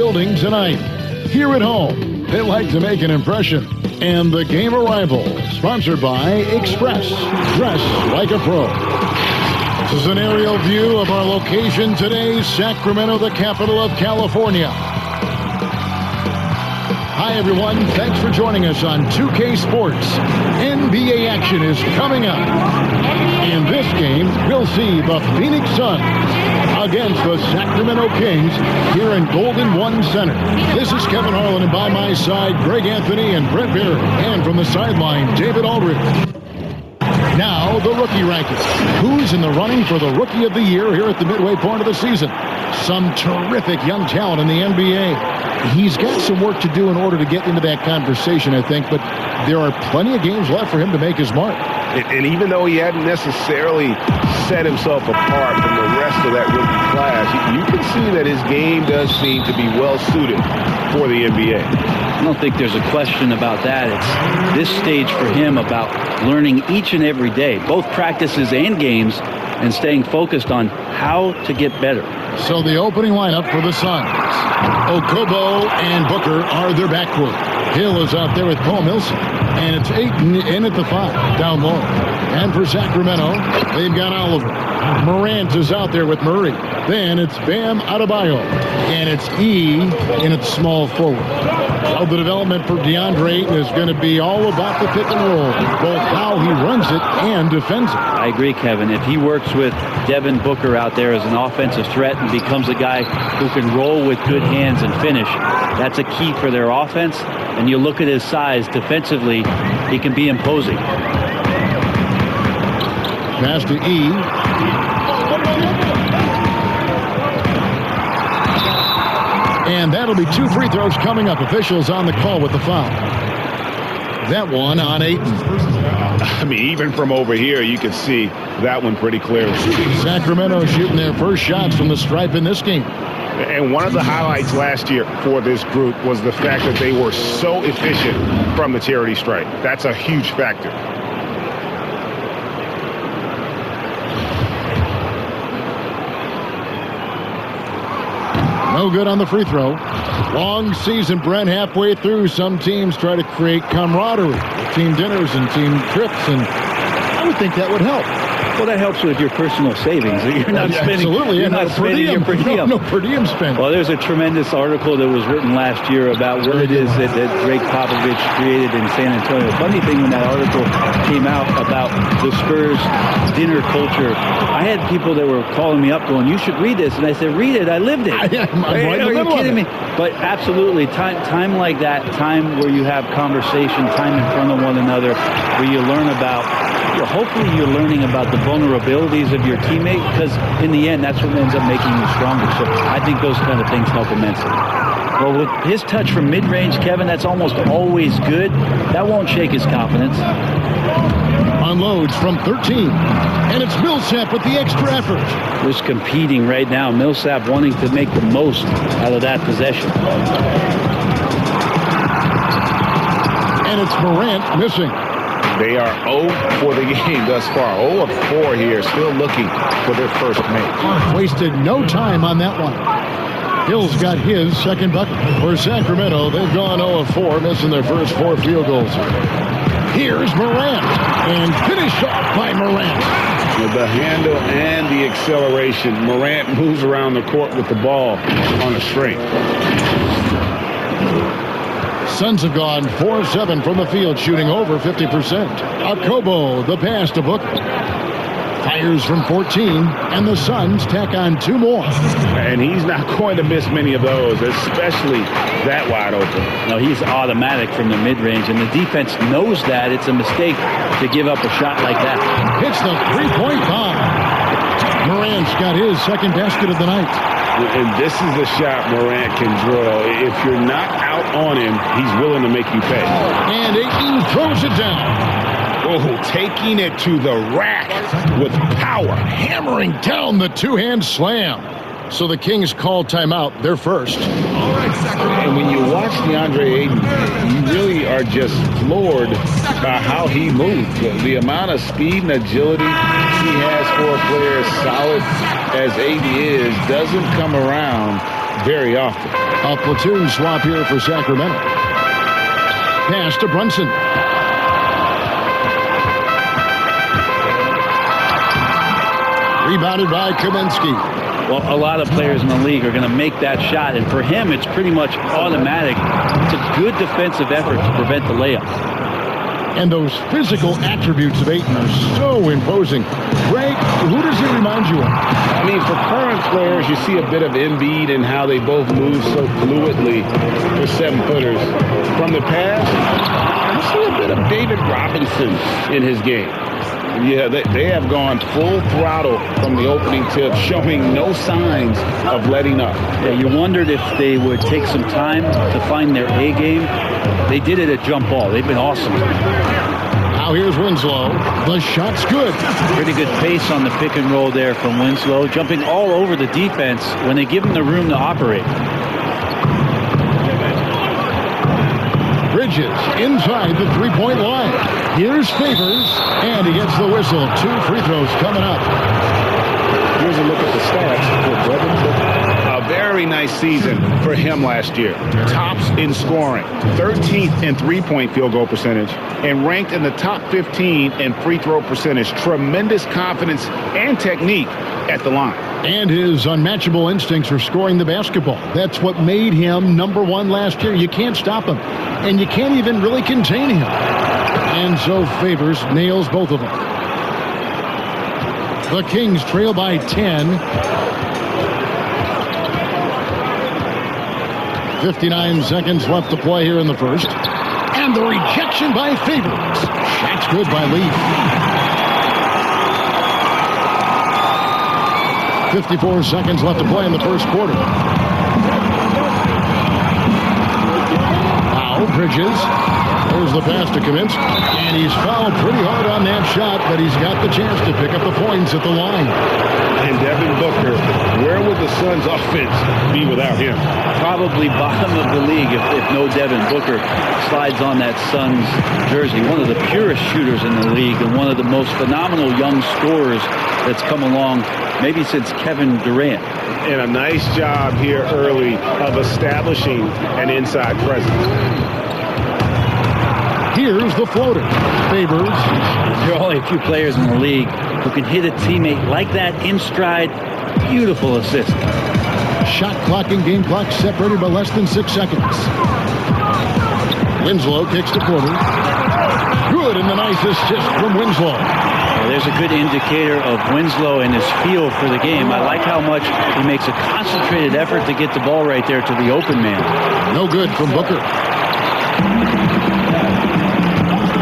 building tonight. Here at home, they like to make an impression. And the game arrival, sponsored by Express. Dress like a pro. This is an aerial view of our location today, Sacramento, the capital of California. Hi, everyone. Thanks for joining us on 2K Sports. NBA action is coming up. In this game, we'll see the Phoenix Suns against the Sacramento Kings here in Golden One Center. This is Kevin Harlan, and by my side, Greg Anthony and Brett Beard. And from the sideline, David Aldridge. Now, the rookie rankings. Who's in the running for the Rookie of the Year here at the midway point of the season? Some terrific young talent in the NBA. He's got some work to do in order to get into that conversation, I think, but there are plenty of games left for him to make his mark. And even though he hadn't necessarily set himself apart from the rest of that rookie class, you can see that his game does seem to be well-suited for the NBA. I don't think there's a question about that. It's this stage for him about learning each and every day, both practices and games, and staying focused on how to get better. So the opening lineup for the Suns. Okobo and Booker are their backcourt. Hill is out there with Paul Millsap. And it's Ayton in at the 5, down low. And for Sacramento, they've got Oliver. Morant is out there with Murray. Then it's Bam Adebayo. And it's E in its small forward. So the development for DeAndre Ayton is going to be all about the pick and roll, both how he runs it and defends it. I agree, Kevin. If he works with Devin Booker out there as an offensive threat and becomes a guy who can roll with good hands and finish, that's a key for their offense. And you look at his size defensively, he can be imposing. Pass to E. And that'll be 2 free throws coming up. Officials on the call with the foul. That one on Ayton. I mean, even from over here, you can see that one pretty clearly. Sacramento shooting their first shots from the stripe in this game. And one of the highlights last year for this group was the fact that they were so efficient from the charity stripe. That's a huge factor. No good on the free throw. Long season, Brent, halfway through. Some teams try to create camaraderie, team dinners and team trips, and I would think that would help. Well, that helps with your personal savings. You're not spending. Absolutely, you're not spending your per diem. No per diem spend. Well, there's a tremendous article that was written last year about what it is that Greg Popovich created in San Antonio. Funny thing, when that article came out about the Spurs dinner culture, I had people that were calling me up going, "You should read this," and I said, "Read it. I lived it." I'm right Are you kidding me? But absolutely, time like that, time where you have conversation, time in front of one another, where you learn about. Hopefully you're learning about the vulnerabilities of your teammate, because in the end, that's what ends up making you stronger. So I think those kind of things help immensely. Well, with his touch from mid-range, Kevin, that's almost always good. That won't shake his confidence. Unloads from 13. And it's Millsap with the extra effort. Just competing right now. Millsap wanting to make the most out of that possession. And it's Morant missing. They are 0 for the game thus far. 0 of 4 here, still looking for their first make. Wasted no time on that one. Hill's got his second bucket. For Sacramento, they've gone 0 of 4, missing their first 4 field goals. Here's Morant, and finished off by Morant. With the handle and the acceleration, Morant moves around the court with the ball on a string. Suns have gone 4 of 7 from the field, shooting over 50%. Okobo, the pass to Booker. Fires from 14, and the Suns tack on 2 more. And he's not going to miss many of those, especially that wide open. No, he's automatic from the mid-range, and the defense knows that. It's a mistake to give up a shot like that. Hits the 3-point bomb. Morant's got his second basket of the night. And this is the shot Morant can drill. If you're not out on him, he's willing to make you pay. And Ayton throws it down. Oh, taking it to the rack with power. Hammering down the two-hand slam. So the Kings call timeout. They're first. And when you watch DeAndre Ayton, you really are just floored by how he moves. The amount of speed and agility he has for a player as solid as Ayton is doesn't come around very often. A platoon swap here for Sacramento. Pass to Brunson. Rebounded by Kaminsky. Well, a lot of players in the league are going to make that shot, and for him, it's pretty much automatic. It's a good defensive effort to prevent the layup. And those physical attributes of Ayton are so imposing. Greg, who does he remind you of? I mean, for current players, you see a bit of Embiid and how they both move so fluidly for 7-footers. From the past, you see a bit of David Robinson in his game. Yeah, they have gone full throttle from the opening tip, showing no signs of letting up. Yeah, you wondered if they would take some time to find their A game. They did it at jump ball. They've been awesome. Now here's Winslow. The shot's good. Pretty good pace on the pick and roll there from Winslow, jumping all over the defense when they give him the room to operate. Bridges inside the three-point line. Here's Favors, and he gets the whistle. 2 free throws coming up. Here's a look at the stats for Devin Booker. A very nice season for him last year. Tops in scoring, 13th in three-point field goal percentage, and ranked in the top 15 in free throw percentage. Tremendous confidence and technique at the line. And his unmatchable instincts for scoring the basketball. That's what made him #1 last year. You can't stop him, and you can't even really contain him. And so Favors nails both of them. The Kings trail by 10. 59 seconds left to play here in the first. And the rejection by Favors. Shot's good by Leaf. 54 seconds left to play in the first quarter. Now Bridges. There's the pass to Kaminsky. And he's fouled pretty hard on that shot, but he's got the chance to pick up the points at the line. And Devin Booker, where would the Suns' offense be without him? Probably bottom of the league if no Devin Booker slides on that Suns jersey. One of the purest shooters in the league and one of the most phenomenal young scorers that's come along maybe since Kevin Durant. And a nice job here early of establishing an inside presence. Here's the floater. Favors. There are only a few players in the league who can hit a teammate like that in stride. Beautiful assist. Shot clock and game clock separated by less than 6 seconds. Winslow kicks to Porter. Good, and the nice assist from Winslow. Well, there's a good indicator of Winslow and his feel for the game. I like how much he makes a concentrated effort to get the ball right there to the open man. No good from Booker.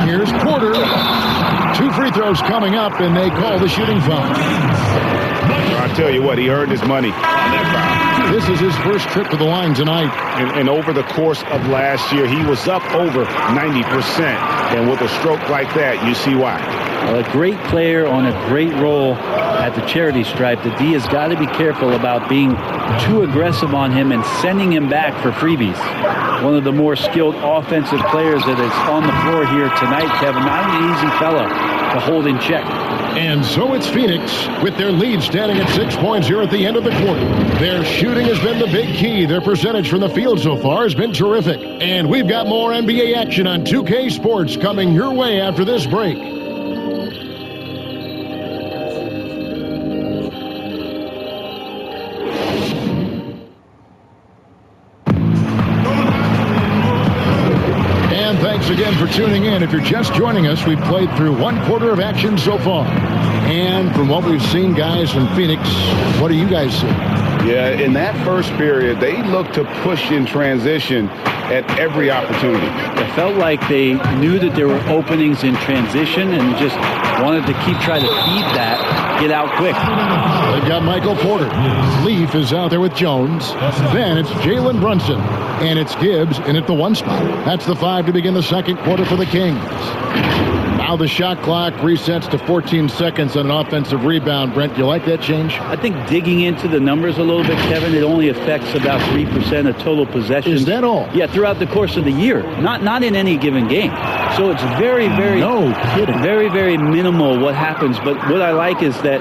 Here's Porter. 2 free throws coming up, and they call the shooting foul. I'll tell you what, he earned his money on that foul. This is his first trip to the line tonight. And over the course of last year, he was up over 90%. And with a stroke like that, you see why. Well, a great player on a great role at the charity stripe. The D has got to be careful about being too aggressive on him and sending him back for freebies. One of the more skilled offensive players that is on the floor here tonight, Kevin. Not an easy fella to hold in check. And so it's Phoenix with their lead standing at 6 points here at the end of the quarter. Their shooting has been the big key. Their percentage from the field so far has been terrific. And we've got more NBA action on 2K Sports coming your way after this break. Thanks again for tuning in. If you're just joining us, we've played through 1 quarter of action so far. And from what we've seen, guys, from Phoenix, what do you guys see? Yeah, in that first period, they looked to push in transition at every opportunity. It felt like they knew that there were openings in transition and just wanted to keep trying to feed that, get out quick. They've got Michael Porter. Leaf is out there with Jones. Then it's Jalen Brunson. And it's Gibbs in at the 1 spot. That's the 5 to begin the second quarter for the Kings. Now the shot clock resets to 14 seconds on an offensive rebound. Brent, do you like that change? I think digging into the numbers a little bit, Kevin, it only affects about 3% of total possessions. Is that all? Yeah, throughout the course of the year. Not in any given game. So it's very, very... No kidding. Very, very minimal what happens. But what I like is that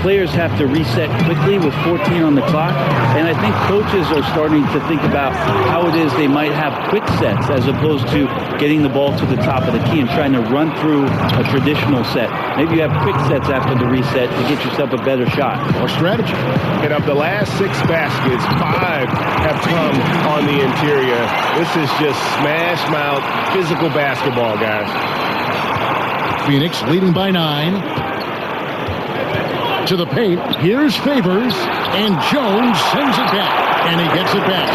players have to reset quickly with 14 on the clock, and I think coaches are starting to think about how it is they might have quick sets as opposed to getting the ball to the top of the key and trying to run through a traditional set. Maybe you have quick sets after the reset to get yourself a better shot. More strategy. And of the last 6 baskets, 5 have come on the interior. This is just smash mouth physical basketball, guys. Pheonix leading by 9. To the paint. Here's Favors. And Jones sends it back. And he gets it back.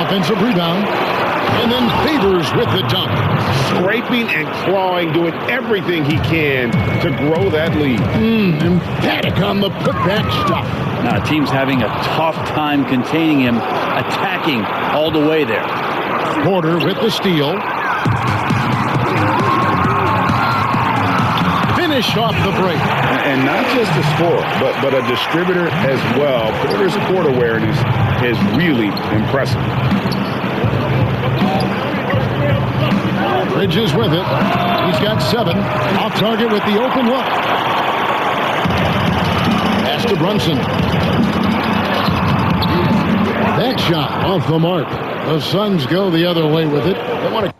Offensive rebound. And then Favors with the dunk. Scraping and clawing, doing everything he can to grow that lead. Emphatic on the putback stuff. Now, team's having a tough time containing him, attacking all the way there. Porter with the steal. Finish off the break. And not just a scorer, but a distributor as well. Porter's court awareness is really impressive. Bridges with it. He's got 7. Off target with the open look. Pass to Brunson. That shot off the mark. The Suns go the other way with it. They want to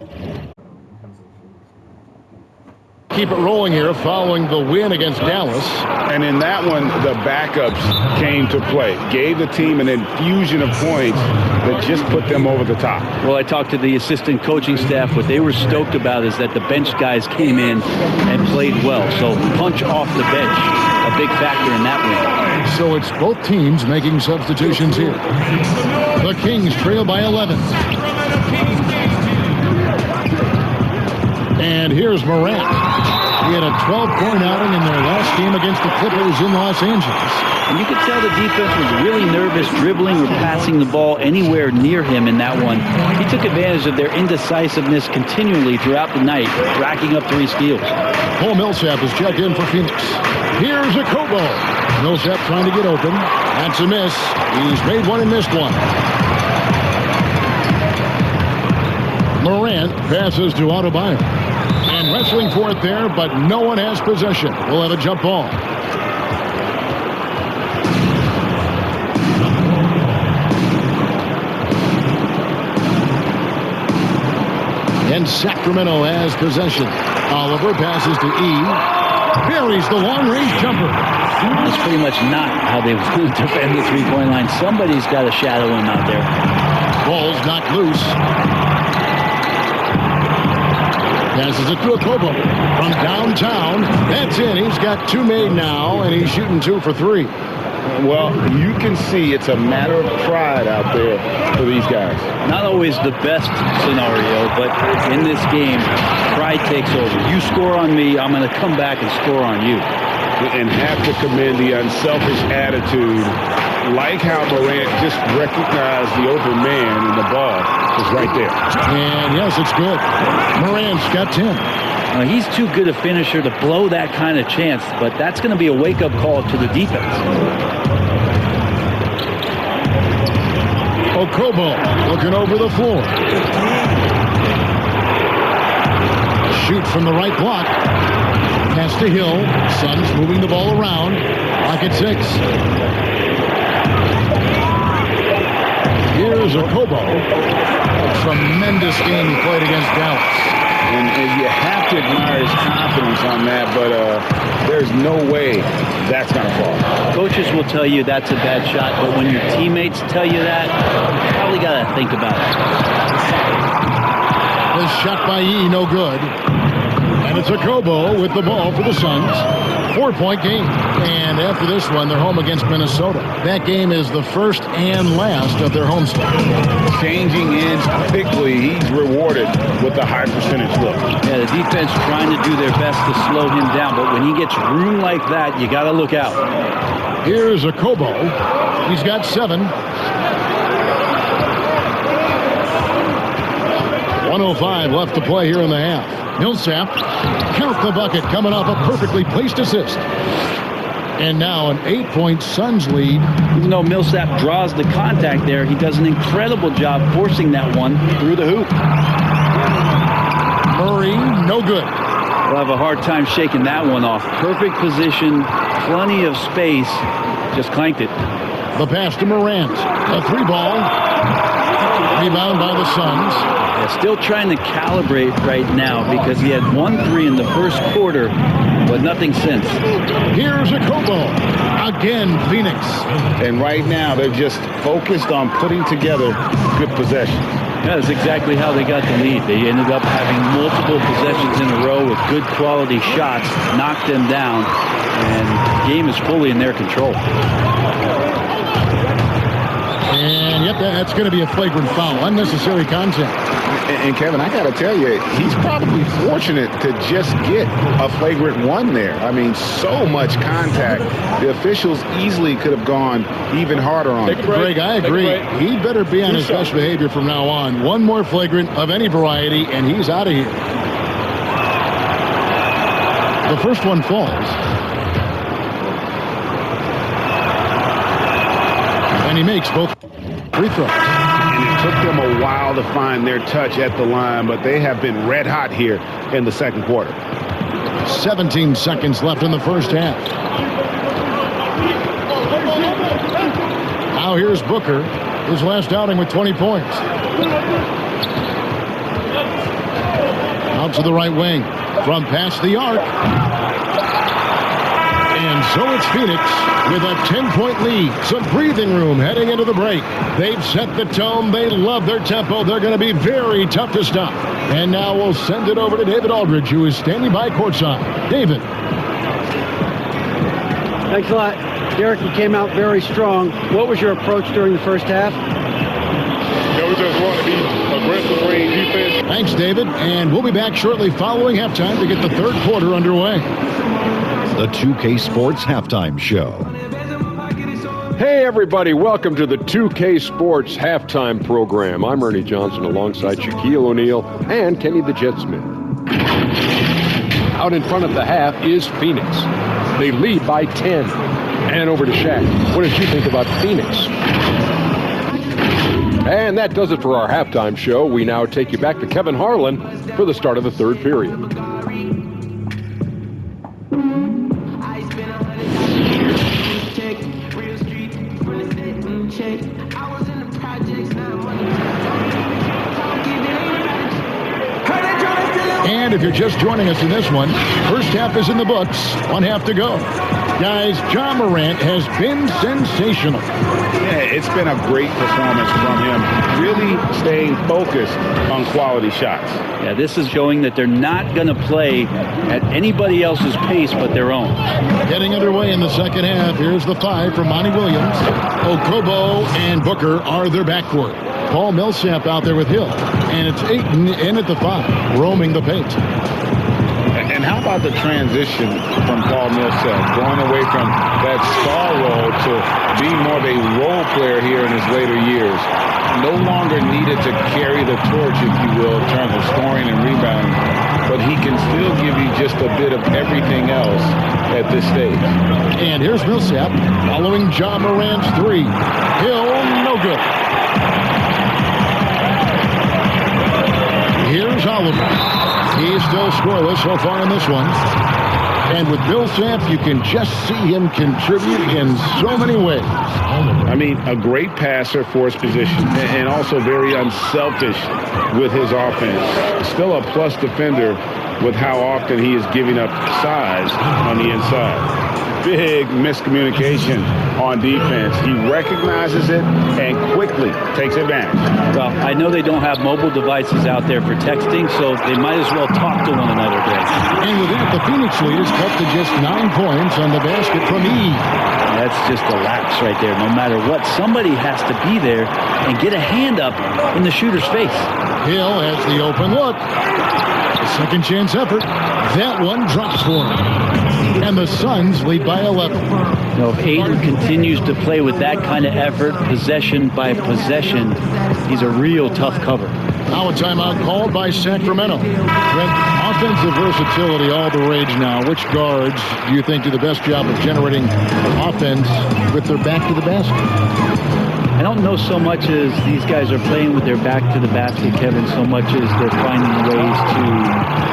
keep it rolling here following the win against Dallas. And in that one, the backups came to play. Gave the team an infusion of points that just put them over the top. Well, I talked to the assistant coaching staff. What they were stoked about is that the bench guys came in and played well. So punch off the bench, a big factor in that win. So it's both teams making substitutions here. The Kings trail by 11. And here's Morant. He had a 12-point outing in their last game against the Clippers in Los Angeles. And you could tell the defense was really nervous dribbling or passing the ball anywhere near him in that one. He took advantage of their indecisiveness continually throughout the night, racking up 3 steals. Paul Millsap is checked in for Pheonix. Here's a Kobo. Millsap trying to get open. That's a miss. He's made one and missed one. Morant passes to Adebayo. And wrestling for it there, but no one has possession. We'll have a jump ball. And Sacramento has possession. Oliver passes to E. Buries the long-range jumper. That's pretty much not how they would defend the three-point line. Somebody's got to shadow him out there. Ball's knocked loose. Passes it to Okobo from downtown. That's in. He's got 2 made now, and he's shooting 2 for 3. Well, you can see it's a matter of pride out there for these guys. Not always the best scenario, but in this game, pride takes over. You score on me, I'm going to come back and score on you. And have to commend the unselfish attitude, like how Morant just recognized the open man and the ball is right there. And yes, it's good. Morant's got 10. He's too good a finisher to blow that kind of chance, but that's going to be a wake-up call to the defense. Okobo looking over the floor. Shoot from the right block. Pass to Hill. Suns moving the ball around. Clock at 6. Here's Okobo. A tremendous game he played against Dallas. And you have to admire his confidence on that, but there's no way that's going to fall. Coaches will tell you that's a bad shot, but when your teammates tell you that, you probably got to think about it. This shot by E, no good. And it's Okobo with the ball for the Suns. 4-point game. And after this one, they're home against Minnesota. That game is the first and last of their homestand. Changing ends quickly. He's rewarded with a high percentage look. Yeah, the defense trying to do their best to slow him down, but when he gets room like that, you got to look out. Here's Okobo. He's got 7. 1:05 left to play here in the half. Millsap, count the bucket, coming off a perfectly placed assist. And now an 8-point Suns lead. Even though Millsap draws the contact there, he does an incredible job forcing that one through the hoop. Murray, no good. We'll have a hard time shaking that one off. Perfect position, plenty of space, just clanked it. The pass to Morant. A 3-ball. Rebound by the Suns. Yeah, still trying to calibrate right now because he had 1 3 in the first quarter, but nothing since. Here's a Kobo. Again, Pheonix. And right now, they're just focused on putting together good possessions. Yeah, that's exactly how they got the lead. They ended up having multiple possessions in a row with good quality shots, knocked them down, and the game is fully in their control. And, yep, that's going to be a flagrant foul. Unnecessary contact. And Kevin, I got to tell you, he's probably fortunate to just get a flagrant one there. I mean, so much contact. The officials easily could have gone even harder on him. Greg, I agree. He better be on his best behavior from now on. One more flagrant of any variety, and he's out of here. The first one falls. And he makes both free throws. And it took them a while to find their touch at the line, but they have been red hot here in the second quarter. 17 seconds left in the first half. Now here's Booker, his last outing with 20 points. Out to the right wing, from past the arc. And so it's Pheonix with a 10-point lead. Some breathing room heading into the break. They've set the tone. They love their tempo. They're going to be very tough to stop. And now we'll send it over to David Aldridge, who is standing by courtside. David. Thanks a lot. Derek, you came out very strong. What was your approach during the first half? We just want to be aggressive, playing defense. Thanks, David. And we'll be back shortly following halftime to get the third quarter underway. The 2K Sports Halftime Show. Hey, everybody. Welcome to the 2K Sports Halftime Program. I'm Ernie Johnson alongside Shaquille O'Neal and Kenny the Jet Smith. Out in front of the half is Pheonix. They lead by 10. And over to Shaq. What did you think about Pheonix? And that does it for our halftime show. We now take you back to Kevin Harlan for the start of the third period. And if you're just joining us in this one, first half is in the books. 1 half to go. Guys, Ja Morant has been sensational. Yeah, it's been a great performance from him. Really staying focused on quality shots. Yeah, this is showing that they're not going to play at anybody else's pace but their own. Getting underway in the second half. Here's the 5 from Monty Williams. Okobo and Booker are their backcourt. Paul Millsap out there with Hill. And it's Ayton in at the 5, roaming the paint. And how about the transition from Paul Millsap, going away from that star role to being more of a role player here in his later years. No longer needed to carry the torch, if you will, in terms of scoring and rebounding, but he can still give you just a bit of everything else at this stage. And here's Millsap following Ja Morant's 3. Hill, no good. Here's Oliver. He's still scoreless so far in this one. And with Millsap, you can just see him contribute in so many ways. I mean, a great passer for his position and also very unselfish with his offense. Still a plus defender with how often he is giving up size on the inside. Big miscommunication on defense. He recognizes it and quickly takes advantage. Well, I know they don't have mobile devices out there for texting, so they might as well talk to one another, Greg. And with that, the Pheonix lead is cut to just 9 points on the basket from E. That's just a lapse right there. No matter what, somebody has to be there and get a hand up in the shooter's face. Hill has the open look. A second chance effort. That one drops for him. And the Suns lead by 11. You know, if Ayton continues to play with that kind of effort, possession by possession, he's a real tough cover. Now a timeout called by Sacramento. Offensive versatility, all the rage now. Which guards do you think do the best job of generating offense with their back to the basket? I don't know so much as these guys are playing with their back to the basket, Kevin, so much as they're finding ways to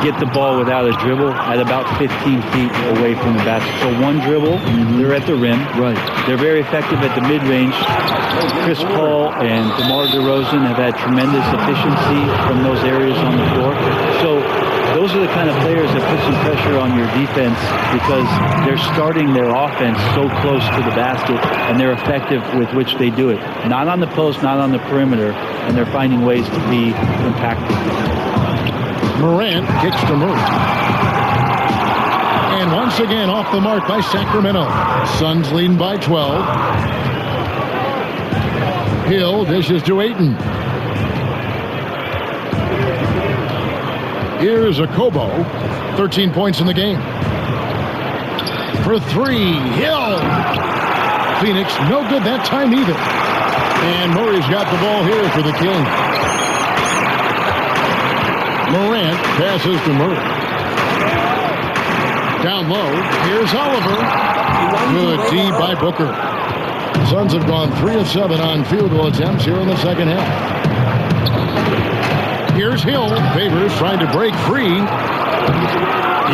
get the ball without a dribble at about 15 feet away from the basket. So one dribble, they're at the rim. Right. They're very effective at the mid-range. Chris Paul and DeMar DeRozan have had tremendous efficiency from those areas on the floor. So those are the kind of players that put some pressure on your defense because they're starting their offense so close to the basket, and they're effective with which they do it. Not on the post, not on the perimeter, and they're finding ways to be impactful. Morant kicks to Murray. And once again off the mark by Sacramento. Suns leading by 12. Hill dishes to Ayton. Here's a Kobo. 13 points in the game. For three, Hill. Pheonix, no good that time either. And Murray's got the ball here for the King. Morant passes to Murray. Down low, here's Oliver. Good D by Booker. Suns have gone 3 of 7 on field goal attempts here in the second half. Here's Hill. Favors trying to break free.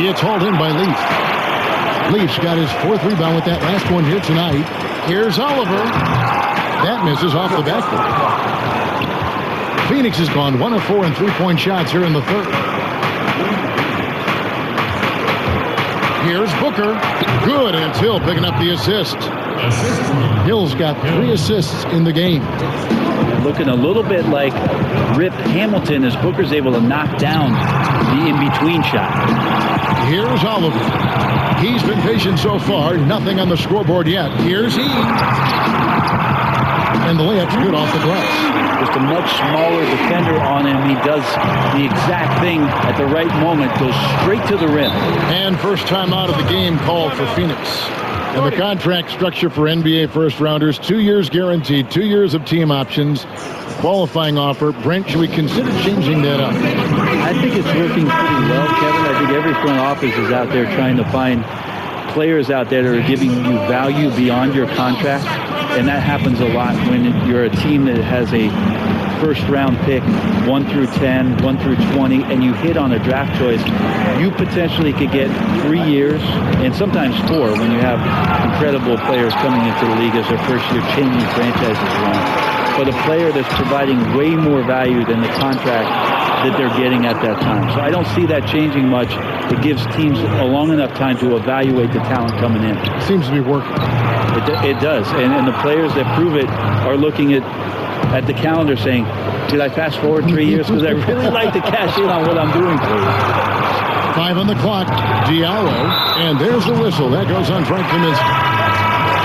It's hauled in by Leaf. Leaf's got his 4th rebound with that last one here tonight. Here's Oliver. That misses off the backboard. Pheonix has gone 1 of 4 in 3-point shots here in the third. Here's Booker. Good, and it's Hill picking up the assist. Hill's got 3 assists in the game. Looking a little bit like Rip Hamilton as Booker's able to knock down the in-between shot. Here's Oliver. He's been patient so far. Nothing on the scoreboard yet. Here's he. And the layup's good off the glass. Just a much smaller defender on him. He does the exact thing at the right moment, goes straight to the rim. And first time out of the game called for Pheonix. And the contract structure for NBA first-rounders, 2 years guaranteed, 2 years of team options, qualifying offer. Brent, should we consider changing that up? I think it's working pretty well, Kevin. I think every front office is out there trying to find players out there that are giving you value beyond your contract. And that happens a lot when you're a team that has a first-round pick, 1 through 10, 1 through 20, and you hit on a draft choice. You potentially could get 3 years and sometimes 4 when you have incredible players coming into the league as their first year changing franchises around. But a player that's providing way more value than the contract that they're getting at that time. So I don't see that changing much. It gives teams a long enough time to evaluate the talent coming in. Seems to be working. It does. And the players that prove it are looking at the calendar saying, did I fast forward 3 years? Because I really like to cash in on what I'm doing for you. 5 on the clock. Diallo. And there's the whistle. That goes on Frank Kaminsky.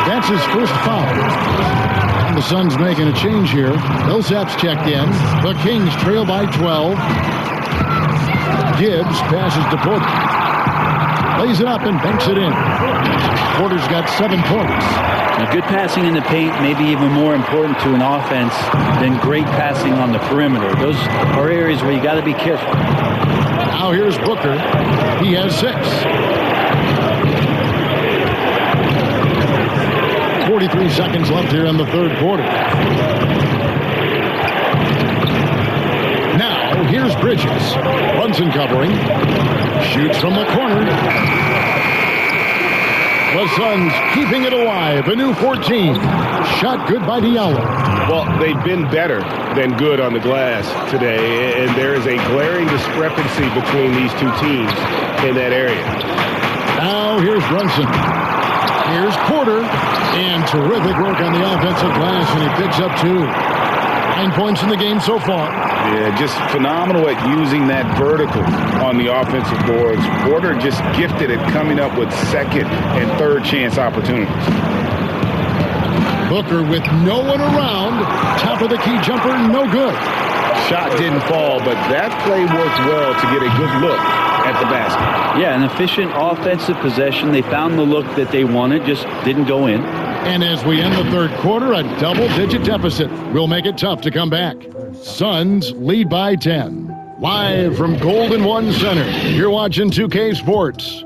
That's his first foul. And the Suns making a change here. Millsap's checked in. The Kings trail by 12. Gibbs passes to Porter. Lays it up and banks it in. Porter's got 7 points. Now, good passing in the paint may be even more important to an offense than great passing on the perimeter. Those are areas where you got to be careful. Now here's Booker. He has 6. 43 seconds left here in the third quarter. Now here's Bridges. Brunson covering. Shoots from the corner. The Suns keeping it alive. A new 14. Shot good by Diallo. Well, they've been better than good on the glass today, and there is a glaring discrepancy between these two teams in that area. Now here's Brunson. Here's Porter. And terrific work on the offensive glass, and he picks up 2. 9 points in the game so far. Yeah, just phenomenal at using that vertical on the offensive boards. Porter just gifted at coming up with second and third chance opportunities. Booker with no one around. Top of the key jumper, no good. Shot didn't fall, but that play worked well to get a good look at the basket. Yeah, an efficient offensive possession. They found the look that they wanted, just didn't go in. And as we end the third quarter, a double-digit deficit will make it tough to come back. Suns lead by 10. Live from Golden One Center, you're watching 2K Sports.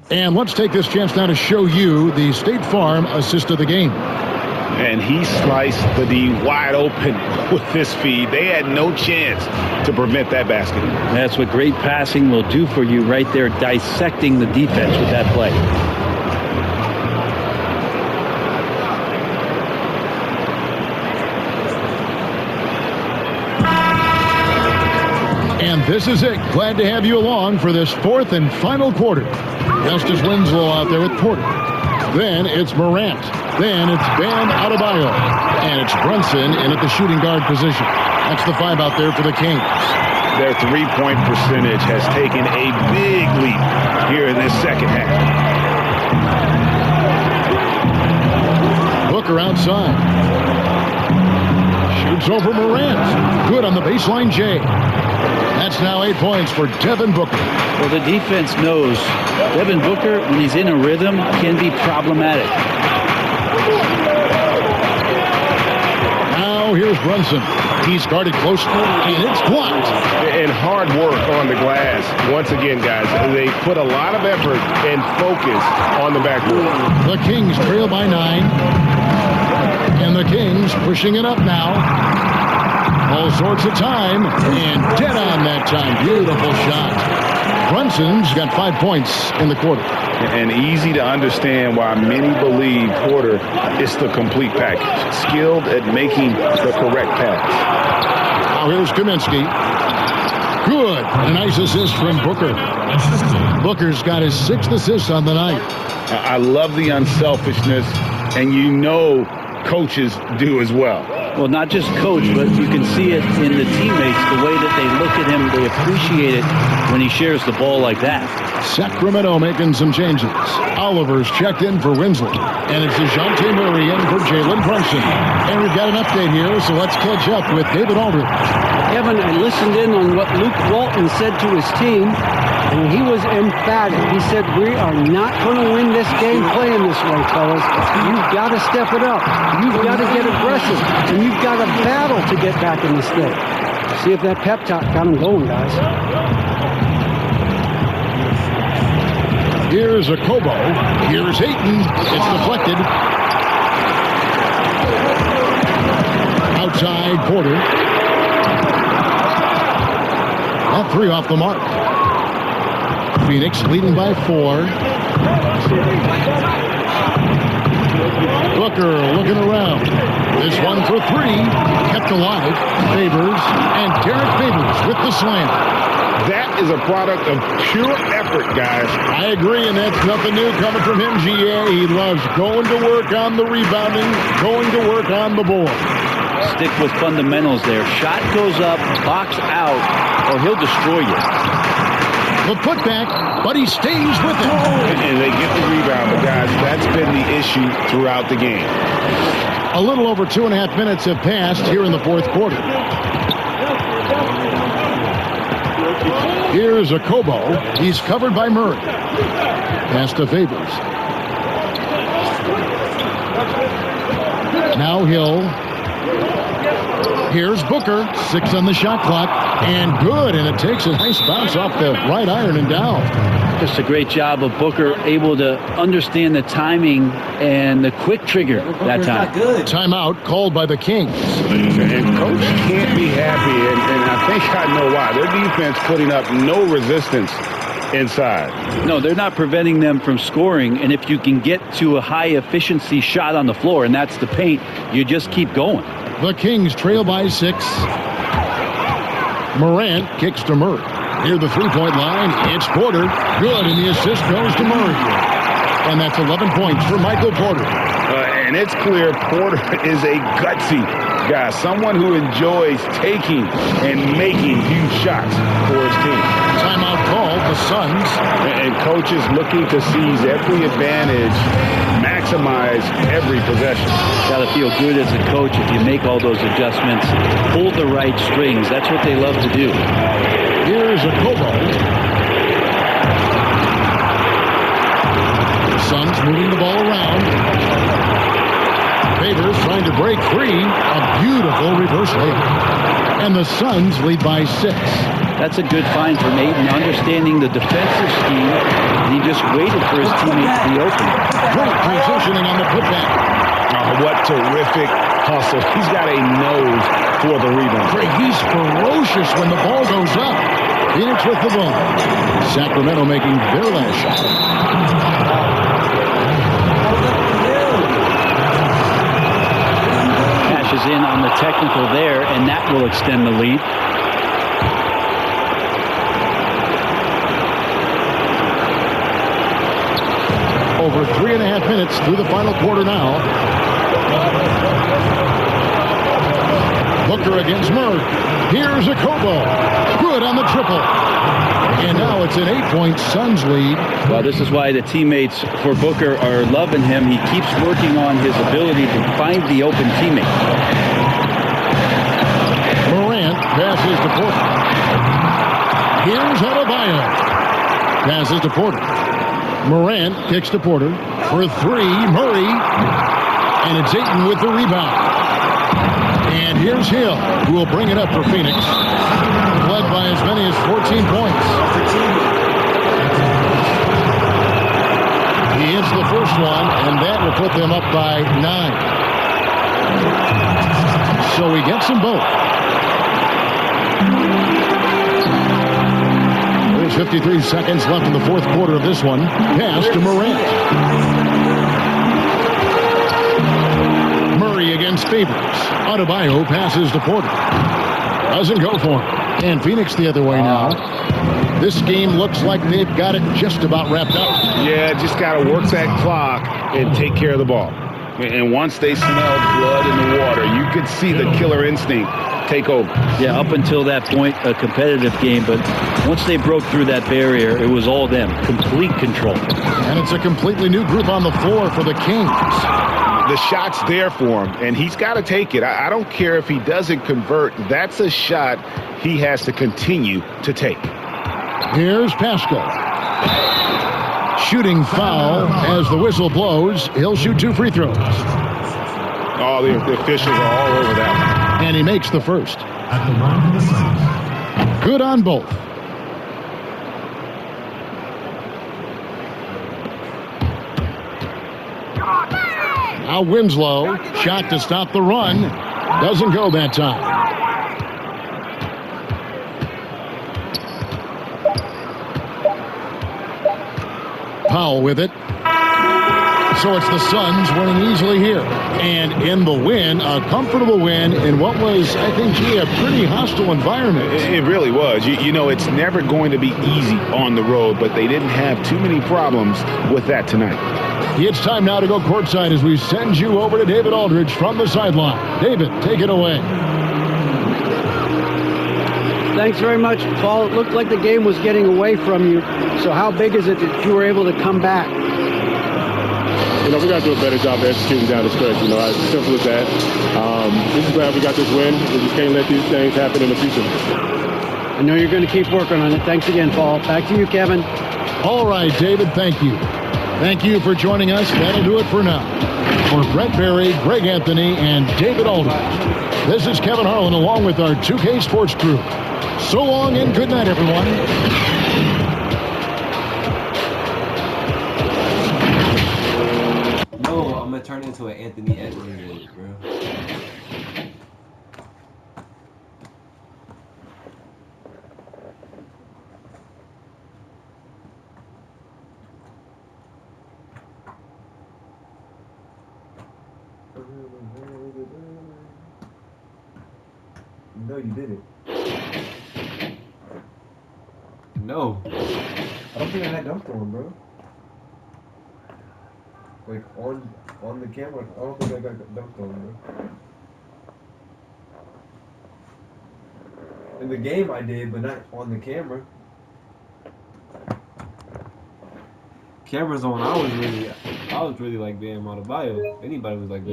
And let's take this chance now to show you the State Farm assist of the game. And he sliced the D wide open with this feed. They had no chance to prevent that basket. That's what great passing will do for you right there, dissecting the defense with that play. And this is it. Glad to have you along for this fourth and final quarter. Justice Winslow out there with Porter. Then it's Morant. Then it's Bam Adebayo. And it's Brunson in at the shooting guard position. That's the 5 out there for the Kings. Their three-point percentage has taken a big leap here in this second half. Booker outside. Shoots over Morant. Good on the baseline, Jay. That's now 8 points for Devin Booker. Well, the defense knows Devin Booker, when he's in a rhythm, can be problematic. Now here's Brunson. He's guarded closely, and it's blocked. And hard work on the glass. Once again, guys, they put a lot of effort and focus on the backboard. The Kings trail by 9. And the Kings pushing it up now. All sorts of time, and dead on that time. Beautiful shot. Brunson's got 5 points in the quarter. And easy to understand why many believe Porter is the complete package. Skilled at making the correct pass. Now here's Kaminsky. Good. And a nice assist from Booker. Booker's got his 6th assist on the night. I love the unselfishness, and you know coaches do as well. Well, not just coach, but you can see it in the teammates, the way that they look at him. They appreciate it when he shares the ball like that. Sacramento making some changes. Oliver's checked in for Winslow. And it's DeJounte Murray in for Jalen Brunson. And we've got an update here, so let's catch up with David Aldridge. Evan, I listened in on what Luke Walton said to his team, and he was emphatic. He said, we are not going to win this game playing this way, fellas. You've got to step it up. You've got to get aggressive. And you've got to battle to get back in this thing. See if that pep talk got him going, guys. Here's a Kobo. Here's Ayton. It's deflected. Outside Porter. All 3 off the mark. Phoenix leading by 4. Booker looking around. This one for 3. Kept alive. Favors. And Derek Favors with the slam. That is a product of pure effort, guys. I agree, and that's nothing new coming from him, GA. He loves going to work on the rebounding, going to work on the board. Stick with fundamentals there. Shot goes up, box out, or he'll destroy you. The putback, but he stays with it. And they get the rebound, but guys, that's been the issue throughout the game. A little over 2.5 minutes have passed here in the fourth quarter. Here's a Kobo. He's covered by Murray. Pass to Favors. Now Hill. Here's Booker. 6 on the shot clock. And good. And it takes a nice bounce off the right iron and down. Just a great job of Booker, able to understand the timing and the quick trigger that time. Timeout called by the Kings. And coach can't be happy, and I think I know why. Their defense putting up no resistance inside. No, they're not preventing them from scoring, and if you can get to a high-efficiency shot on the floor, and that's the paint, you just keep going. The Kings trail by 6. Morant kicks to Murray. Near the three-point line, it's Porter. Good, and the assist goes to Murray. And that's 11 points for Michael Porter. And it's clear Porter is a gutsy guy, someone who enjoys taking and making huge shots for his team. Timeout called, the Suns. And coaches looking to seize every advantage, maximize every possession. Got to feel good as a coach if you make all those adjustments, pull the right strings. That's what they love to do. Here's a Kobo. The Suns moving the ball around. Favors trying to break free. A beautiful reverse layup. And the Suns lead by 6. That's a good find from Ayton, understanding the defensive scheme, and he just waited for his teammate to be open. Great positioning on the putback. Oh, what terrific hustle. He's got a nose for the rebound. Great, he's ferocious when the ball goes up. Phoenix with the ball. Sacramento making their last shot. Cashes in on the technical there, and that will extend the lead. Over 3.5 minutes through the final quarter now. Booker against Murray. Here's a Kobo. Good on the triple. And now it's an 8-point Suns lead. Well, this is why the teammates for Booker are loving him. He keeps working on his ability to find the open teammate. Morant passes to Porter. Here's Adebayo. Passes to Porter. Morant kicks to Porter for 3. Murray. And it's Ayton with the rebound. And here's Hill, who will bring it up for Phoenix. Led by as many as 14 points. He hits the first one, and that will put them up by 9. So he gets them both. There's 53 seconds left in the fourth quarter of this one. Pass to Morant. Murray against Favors. Adebayo passes to Porter. Doesn't go for him. And Phoenix the other way now. This game looks like they've got it just about wrapped up. Yeah, just got to work that clock and take care of the ball. And once they smelled blood in the water, you could see the killer instinct take over. Yeah, up until that point, a competitive game, but once they broke through that barrier, it was all them. Complete control. And it's a completely new group on the floor for the Kings. The shot's there for him, and he's got to take it. I don't care if he doesn't convert. That's a shot he has to continue to take. Here's Pascal. Shooting foul as the whistle blows. He'll shoot 2 free throws. Oh, the officials are all over that. And he makes the first. Good on both. Now Winslow, shot to stop the run. Doesn't go that time. Powell with it. So it's the Suns winning easily here. And in the win, a comfortable win in what was, I think, a pretty hostile environment. It really was. You know, it's never going to be easy on the road, but they didn't have too many problems with that tonight. It's time now to go courtside as we send you over to David Aldridge from the sideline. David, take it away. Thanks very much, Paul. It looked like the game was getting away from you. So how big is it that you were able to come back? You know, we got to do a better job of executing down the stretch. You know, as simple as that. Just glad we got this win. We just can't let these things happen in the future. I know you're going to keep working on it. Thanks again, Paul. Back to you, Kevin. All right, David, thank you. Thank you for joining us. That'll do it for now. For Brett Berry, Greg Anthony, and David Aldridge, this is Kevin Harlan along with our 2K Sports crew. So long and good night, everyone. No, I'm going to turn into an Anthony Edwards, bro. No, you didn't. No. I don't think I had dunked on, bro. Like, on the camera, I don't think I got dunked on, bro. In the game I did, but not on the camera. Camera's on, I was really like, damn, Adebayo. Anybody was like that.